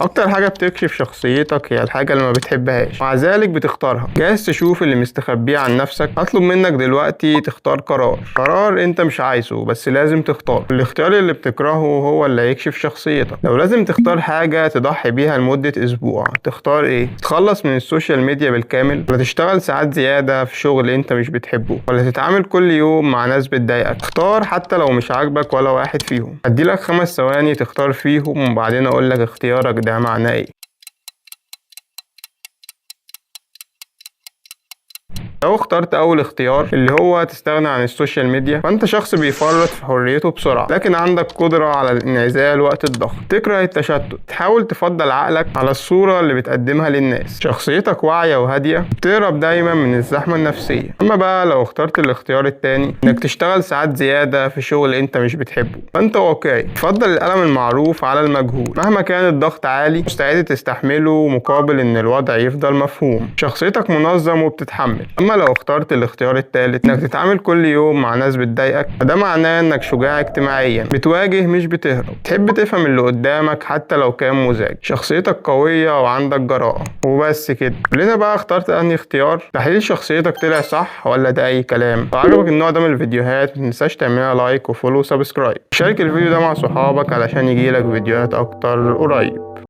اكتر حاجة بتكشف شخصيتك هي الحاجة اللي ما بتحبهاش، مع ذلك بتختارها. جاهز تشوف اللي مستخبيه عن نفسك؟ هطلب منك دلوقتي تختار قرار انت مش عايزه بس لازم تختار. الاختيار اللي بتكرهه هو اللي هيكشف شخصيتك. لو لازم تختار حاجة تضحي بيها لمدة اسبوع، تختار ايه؟ تتخلص من السوشيال ميديا بالكامل، ولا تشتغل ساعات زيادة في شغل انت مش بتحبه، ولا تتعامل كل يوم مع ناس بتضايقك؟ اختار حتى لو مش عاجبك ولا واحد فيهم. هديلك 5 ثواني تختار فيهم وبعدين اقولك اختيارك ده معناه ايه. لو اخترت اول اختيار اللي هو تستغنى عن السوشيال ميديا، فانت شخص بيفرط في حريته بسرعة، لكن عندك قدرة على الانعزال وقت الضغط. تكره التشتت، تحاول تفضل عقلك على الصورة اللي بتقدمها للناس. شخصيتك واعية وهادية، بتهرب دايما من الزحمة النفسية. اما بقى لو اخترت الاختيار التاني انك تشتغل ساعات زيادة في شغل انت مش بتحبه، فانت واقعي، تفضل الألم المعروف على المجهول. مهما كان الضغط عالي مستعد تستحمله مقابل ان الوضع يفضل مفهوم. شخصيتك منظم وبتتحمل. اما لو اخترت الاختيار الثالث انك تتعامل كل يوم مع ناس بتضايقك، فده معناه انك شجاع اجتماعيا، بتواجه مش بتهرب، تحب تفهم اللي قدامك حتى لو كان مزعج. شخصيتك قوية وعندك جراءة. وبس كده. لنا بقى اخترت انهي اختيار؟ تحليل شخصيتك طلع صح ولا ده اي كلام؟ لو عجبك النوع ده من الفيديوهات متنساش تعملها لايك وفولو وسبسكرايب. شارك الفيديو ده مع صحابك علشان يجيلك فيديوهات اكتر قريب.